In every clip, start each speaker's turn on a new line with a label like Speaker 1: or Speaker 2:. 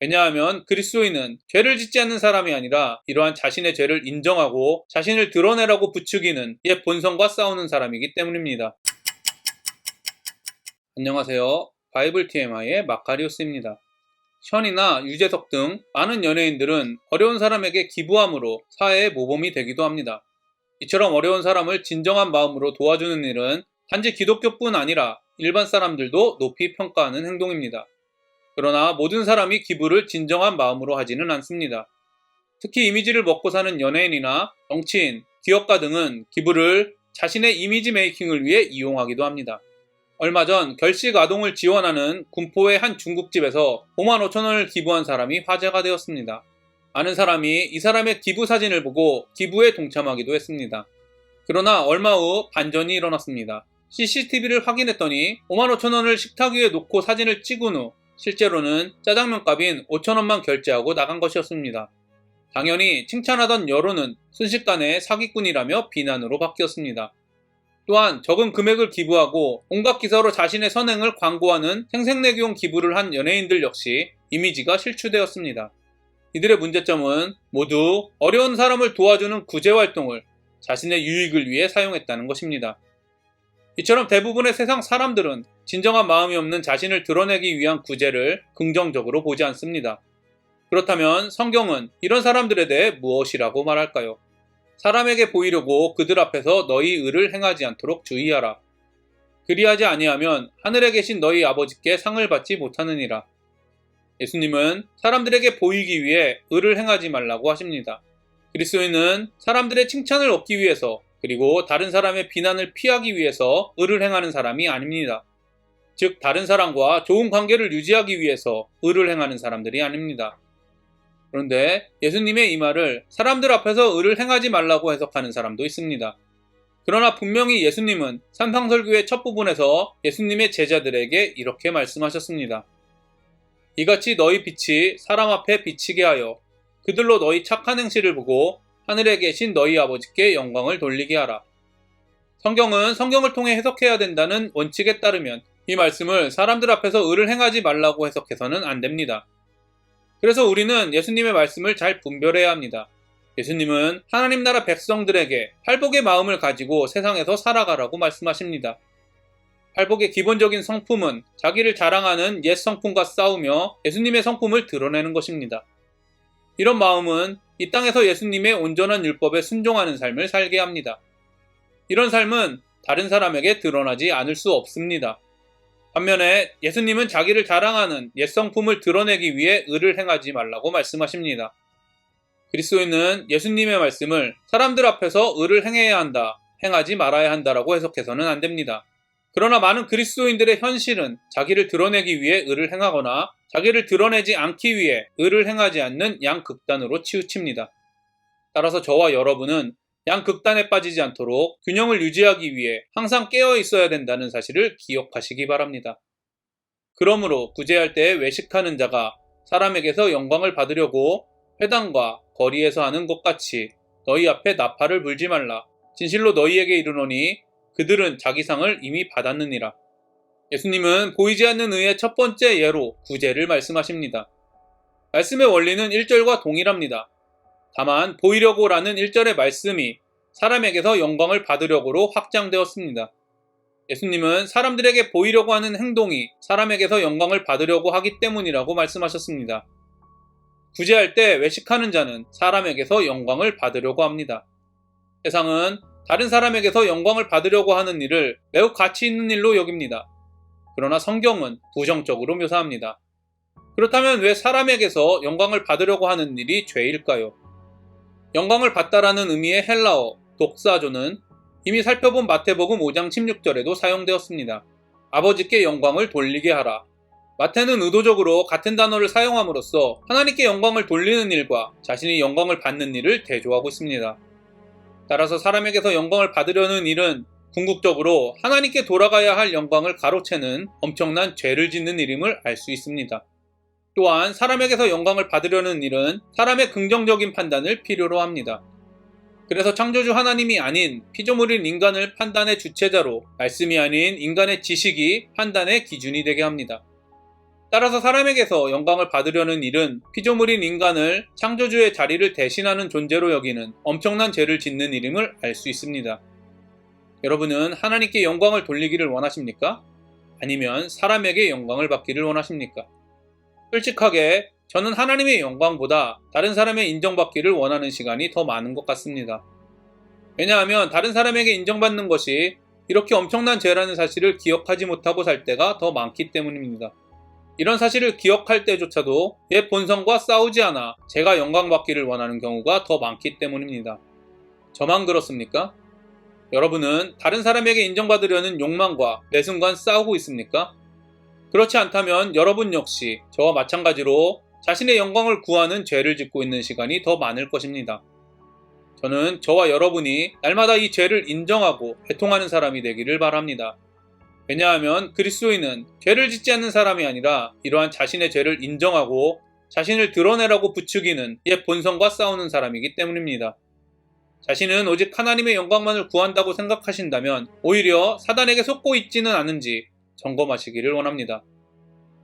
Speaker 1: 왜냐하면 그리스도인은 죄를 짓지 않는 사람이 아니라 이러한 자신의 죄를 인정하고 자신을 드러내라고 부추기는 옛 본성과 싸우는 사람이기 때문입니다. 안녕하세요. 바이블 TMI의 마카리오스입니다. 션이나 유재석 등 많은 연예인들은 어려운 사람에게 기부함으로 사회의 모범이 되기도 합니다. 이처럼 어려운 사람을 진정한 마음으로 도와주는 일은 단지 기독교뿐 아니라 일반 사람들도 높이 평가하는 행동입니다. 그러나 모든 사람이 기부를 진정한 마음으로 하지는 않습니다. 특히 이미지를 먹고 사는 연예인이나 정치인, 기업가 등은 기부를 자신의 이미지 메이킹을 위해 이용하기도 합니다. 얼마 전 결식 아동을 지원하는 군포의 한 중국집에서 5만 5천 원을 기부한 사람이 화제가 되었습니다. 많은 사람이 이 사람의 기부 사진을 보고 기부에 동참하기도 했습니다. 그러나 얼마 후 반전이 일어났습니다. CCTV를 확인했더니 5만 5천 원을 식탁 위에 놓고 사진을 찍은 후 실제로는 짜장면 값인 5천 원만 결제하고 나간 것이었습니다. 당연히 칭찬하던 여론은 순식간에 사기꾼이라며 비난으로 바뀌었습니다. 또한 적은 금액을 기부하고 온갖 기사로 자신의 선행을 광고하는 생색내기용 기부를 한 연예인들 역시 이미지가 실추되었습니다. 이들의 문제점은 모두 어려운 사람을 도와주는 구제활동을 자신의 유익을 위해 사용했다는 것입니다. 이처럼 대부분의 세상 사람들은 진정한 마음이 없는 자신을 드러내기 위한 구제를 긍정적으로 보지 않습니다. 그렇다면 성경은 이런 사람들에 대해 무엇이라고 말할까요? 사람에게 보이려고 그들 앞에서 너희 의를 행하지 않도록 주의하라. 그리하지 아니하면 하늘에 계신 너희 아버지께 상을 받지 못하느니라. 예수님은 사람들에게 보이기 위해 의를 행하지 말라고 하십니다. 그리스도인은 사람들의 칭찬을 얻기 위해서 그리고 다른 사람의 비난을 피하기 위해서 의를 행하는 사람이 아닙니다. 즉 다른 사람과 좋은 관계를 유지하기 위해서 의를 행하는 사람들이 아닙니다. 그런데 예수님의 이 말을 사람들 앞에서 의를 행하지 말라고 해석하는 사람도 있습니다. 그러나 분명히 예수님은 산상설교의 첫 부분에서 예수님의 제자들에게 이렇게 말씀하셨습니다. 이같이 너희 빛이 사람 앞에 비치게 하여 그들로 너희 착한 행실을 보고 하늘에 계신 너희 아버지께 영광을 돌리게 하라. 성경은 성경을 통해 해석해야 된다는 원칙에 따르면 이 말씀을 사람들 앞에서 의를 행하지 말라고 해석해서는 안 됩니다. 그래서 우리는 예수님의 말씀을 잘 분별해야 합니다. 예수님은 하나님 나라 백성들에게 팔복의 마음을 가지고 세상에서 살아가라고 말씀하십니다. 팔복의 기본적인 성품은 자기를 자랑하는 옛 성품과 싸우며 예수님의 성품을 드러내는 것입니다. 이런 마음은 이 땅에서 예수님의 온전한 율법에 순종하는 삶을 살게 합니다. 이런 삶은 다른 사람에게 드러나지 않을 수 없습니다. 반면에 예수님은 자기를 자랑하는 옛 성품을 드러내기 위해 의를 행하지 말라고 말씀하십니다. 그리스도인은 예수님의 말씀을 사람들 앞에서 의를 행해야 한다, 행하지 말아야 한다라고 해석해서는 안 됩니다. 그러나 많은 그리스도인들의 현실은 자기를 드러내기 위해 의를 행하거나 자기를 드러내지 않기 위해 의를 행하지 않는 양극단으로 치우칩니다. 따라서 저와 여러분은 양극단에 빠지지 않도록 균형을 유지하기 위해 항상 깨어 있어야 된다는 사실을 기억하시기 바랍니다. 그러므로 구제할 때 외식하는 자가 사람에게서 영광을 받으려고 회당과 거리에서 하는 것 같이 너희 앞에 나팔을 불지 말라. 진실로 너희에게 이르노니 그들은 자기 상을 이미 받았느니라. 예수님은 보이지 않는 의의 첫 번째 예로 구제를 말씀하십니다. 말씀의 원리는 1절과 동일합니다. 다만 보이려고 라는 1절의 말씀이 사람에게서 영광을 받으려고로 확장되었습니다. 예수님은 사람들에게 보이려고 하는 행동이 사람에게서 영광을 받으려고 하기 때문이라고 말씀하셨습니다. 구제할 때 외식하는 자는 사람에게서 영광을 받으려고 합니다. 세상은 다른 사람에게서 영광을 받으려고 하는 일을 매우 가치 있는 일로 여깁니다. 그러나 성경은 부정적으로 묘사합니다. 그렇다면 왜 사람에게서 영광을 받으려고 하는 일이 죄일까요? 영광을 받다라는 의미의 헬라어 독사조는 이미 살펴본 마태복음 5장 16절에도 사용되었습니다. 아버지께 영광을 돌리게 하라. 마태는 의도적으로 같은 단어를 사용함으로써 하나님께 영광을 돌리는 일과 자신이 영광을 받는 일을 대조하고 있습니다. 따라서 사람에게서 영광을 받으려는 일은 궁극적으로 하나님께 돌아가야 할 영광을 가로채는 엄청난 죄를 짓는 일임을 알 수 있습니다. 또한 사람에게서 영광을 받으려는 일은 사람의 긍정적인 판단을 필요로 합니다. 그래서 창조주 하나님이 아닌 피조물인 인간을 판단의 주체자로 말씀이 아닌 인간의 지식이 판단의 기준이 되게 합니다. 따라서 사람에게서 영광을 받으려는 일은 피조물인 인간을 창조주의 자리를 대신하는 존재로 여기는 엄청난 죄를 짓는 일임을 알 수 있습니다. 여러분은 하나님께 영광을 돌리기를 원하십니까? 아니면 사람에게 영광을 받기를 원하십니까? 솔직하게 저는 하나님의 영광보다 다른 사람의 인정받기를 원하는 시간이 더 많은 것 같습니다. 왜냐하면 다른 사람에게 인정받는 것이 이렇게 엄청난 죄라는 사실을 기억하지 못하고 살 때가 더 많기 때문입니다. 이런 사실을 기억할 때조차도 옛 본성과 싸우지 않아 제가 영광받기를 원하는 경우가 더 많기 때문입니다. 저만 그렇습니까? 여러분은 다른 사람에게 인정받으려는 욕망과 매 순간 싸우고 있습니까? 그렇지 않다면 여러분 역시 저와 마찬가지로 자신의 영광을 구하는 죄를 짓고 있는 시간이 더 많을 것입니다. 저는 저와 여러분이 날마다 이 죄를 인정하고 애통하는 사람이 되기를 바랍니다. 왜냐하면 그리스도인은 죄를 짓지 않는 사람이 아니라 이러한 자신의 죄를 인정하고 자신을 드러내라고 부추기는 옛 본성과 싸우는 사람이기 때문입니다. 자신은 오직 하나님의 영광만을 구한다고 생각하신다면 오히려 사단에게 속고 있지는 않은지 점검하시기를 원합니다.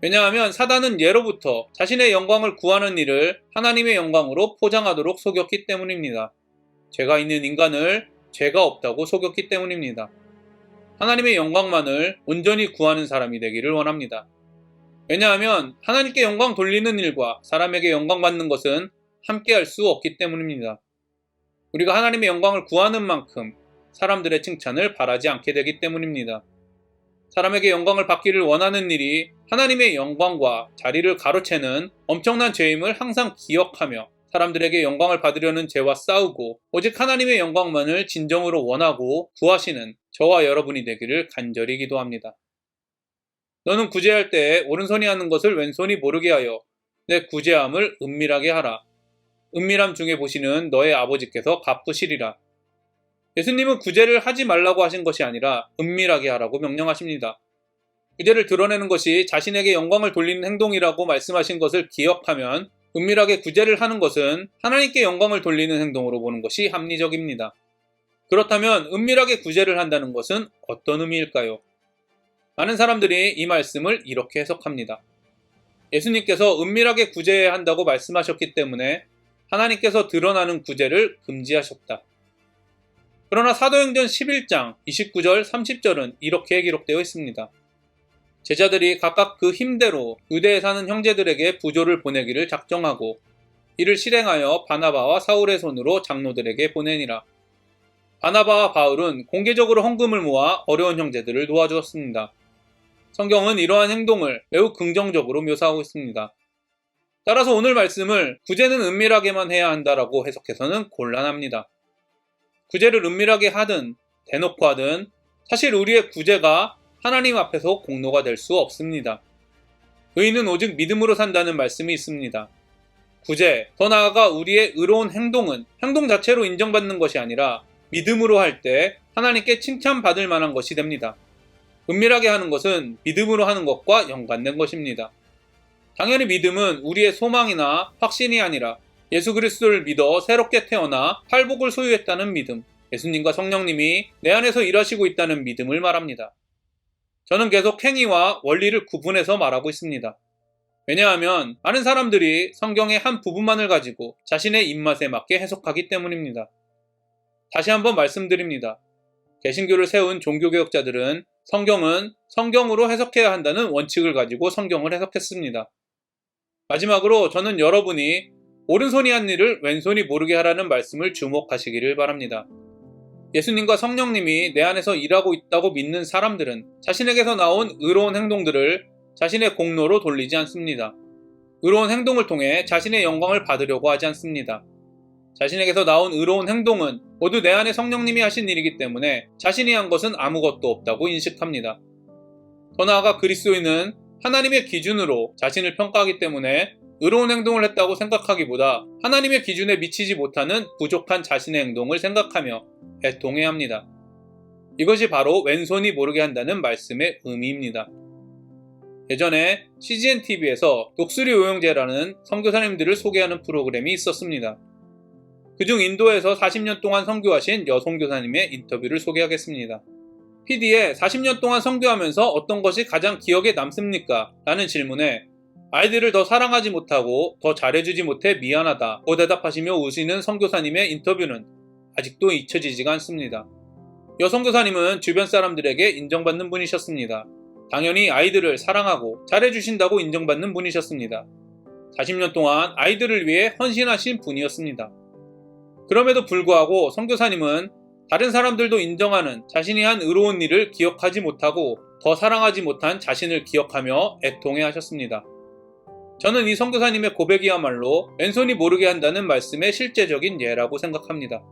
Speaker 1: 왜냐하면 사단은 예로부터 자신의 영광을 구하는 일을 하나님의 영광으로 포장하도록 속였기 때문입니다. 죄가 있는 인간을 죄가 없다고 속였기 때문입니다. 하나님의 영광만을 온전히 구하는 사람이 되기를 원합니다. 왜냐하면 하나님께 영광 돌리는 일과 사람에게 영광 받는 것은 함께 할 수 없기 때문입니다. 우리가 하나님의 영광을 구하는 만큼 사람들의 칭찬을 바라지 않게 되기 때문입니다. 사람에게 영광을 받기를 원하는 일이 하나님의 영광과 자리를 가로채는 엄청난 죄임을 항상 기억하며 사람들에게 영광을 받으려는 죄와 싸우고 오직 하나님의 영광만을 진정으로 원하고 구하시는 저와 여러분이 되기를 간절히 기도합니다. 너는 구제할 때에 오른손이 하는 것을 왼손이 모르게 하여 내 구제함을 은밀하게 하라. 은밀함 중에 보시는 너의 아버지께서 갚으시리라. 예수님은 구제를 하지 말라고 하신 것이 아니라 은밀하게 하라고 명령하십니다. 구제를 드러내는 것이 자신에게 영광을 돌리는 행동이라고 말씀하신 것을 기억하면 은밀하게 구제를 하는 것은 하나님께 영광을 돌리는 행동으로 보는 것이 합리적입니다. 그렇다면 은밀하게 구제를 한다는 것은 어떤 의미일까요? 많은 사람들이 이 말씀을 이렇게 해석합니다. 예수님께서 은밀하게 구제해야 한다고 말씀하셨기 때문에 하나님께서 드러나는 구제를 금지하셨다. 그러나 사도행전 11장 29절 30절은 이렇게 기록되어 있습니다. 제자들이 각각 그 힘대로 유대에 사는 형제들에게 부조를 보내기를 작정하고 이를 실행하여 바나바와 사울의 손으로 장로들에게 보내니라. 바나바와 바울은 공개적으로 헌금을 모아 어려운 형제들을 도와주었습니다. 성경은 이러한 행동을 매우 긍정적으로 묘사하고 있습니다. 따라서 오늘 말씀을 구제는 은밀하게만 해야 한다라고 해석해서는 곤란합니다. 구제를 은밀하게 하든 대놓고 하든 사실 우리의 구제가 하나님 앞에서 공로가 될 수 없습니다. 의인은 오직 믿음으로 산다는 말씀이 있습니다. 구제, 더 나아가 우리의 의로운 행동은 행동 자체로 인정받는 것이 아니라 믿음으로 할 때 하나님께 칭찬받을 만한 것이 됩니다. 은밀하게 하는 것은 믿음으로 하는 것과 연관된 것입니다. 당연히 믿음은 우리의 소망이나 확신이 아니라 예수 그리스도를 믿어 새롭게 태어나 팔복을 소유했다는 믿음, 예수님과 성령님이 내 안에서 일하시고 있다는 믿음을 말합니다. 저는 계속 행위와 원리를 구분해서 말하고 있습니다. 왜냐하면 많은 사람들이 성경의 한 부분만을 가지고 자신의 입맛에 맞게 해석하기 때문입니다. 다시 한번 말씀드립니다. 개신교를 세운 종교개혁자들은 성경은 성경으로 해석해야 한다는 원칙을 가지고 성경을 해석했습니다. 마지막으로 저는 여러분이 오른손이 한 일을 왼손이 모르게 하라는 말씀을 주목하시기를 바랍니다. 예수님과 성령님이 내 안에서 일하고 있다고 믿는 사람들은 자신에게서 나온 의로운 행동들을 자신의 공로로 돌리지 않습니다. 의로운 행동을 통해 자신의 영광을 받으려고 하지 않습니다. 자신에게서 나온 의로운 행동은 모두 내 안에 성령님이 하신 일이기 때문에 자신이 한 것은 아무것도 없다고 인식합니다. 더 나아가 그리스도인은 하나님의 기준으로 자신을 평가하기 때문에 의로운 행동을 했다고 생각하기보다 하나님의 기준에 미치지 못하는 부족한 자신의 행동을 생각하며 애통해야 합니다. 이것이 바로 왼손이 모르게 한다는 말씀의 의미입니다. 예전에 CGN TV에서 독수리 오영재라는 선교사님들을 소개하는 프로그램이 있었습니다. 그중 인도에서 40년 동안 선교하신 여성교사님의 인터뷰를 소개하겠습니다. PD에 40년 동안 선교하면서 어떤 것이 가장 기억에 남습니까? 라는 질문에 아이들을 더 사랑하지 못하고 더 잘해주지 못해 미안하다고 대답하시며 우시는 선교사님의 인터뷰는 아직도 잊혀지지가 않습니다. 여 선교사님은 주변 사람들에게 인정받는 분이셨습니다. 당연히 아이들을 사랑하고 잘해주신다고 인정받는 분이셨습니다. 40년 동안 아이들을 위해 헌신하신 분이었습니다. 그럼에도 불구하고 선교사님은 다른 사람들도 인정하는 자신이 한 의로운 일을 기억하지 못하고 더 사랑하지 못한 자신을 기억하며 애통해 하셨습니다. 저는 이 선교사님의 고백이야말로 왼손이 모르게 한다는 말씀의 실제적인 예라고 생각합니다.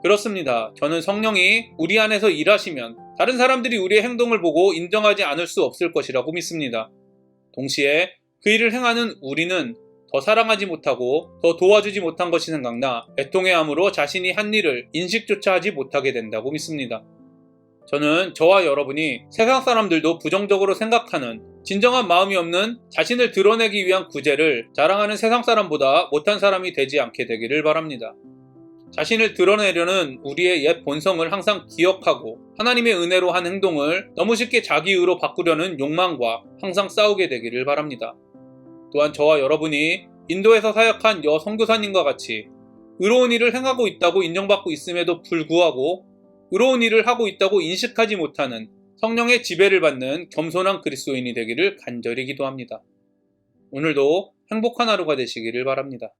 Speaker 1: 그렇습니다. 저는 성령이 우리 안에서 일하시면 다른 사람들이 우리의 행동을 보고 인정하지 않을 수 없을 것이라고 믿습니다. 동시에 그 일을 행하는 우리는 더 사랑하지 못하고 더 도와주지 못한 것이 생각나 애통해함으로 자신이 한 일을 인식조차 하지 못하게 된다고 믿습니다. 저는 저와 여러분이 세상 사람들도 부정적으로 생각하는 진정한 마음이 없는 자신을 드러내기 위한 구제를 자랑하는 세상 사람보다 못한 사람이 되지 않게 되기를 바랍니다. 자신을 드러내려는 우리의 옛 본성을 항상 기억하고 하나님의 은혜로 한 행동을 너무 쉽게 자기의로 바꾸려는 욕망과 항상 싸우게 되기를 바랍니다. 또한 저와 여러분이 인도에서 사역한 여 선교사님과 같이 의로운 일을 행하고 있다고 인정받고 있음에도 불구하고 의로운 일을 하고 있다고 인식하지 못하는 성령의 지배를 받는 겸손한 그리스도인이 되기를 간절히 기도합니다. 오늘도 행복한 하루가 되시기를 바랍니다.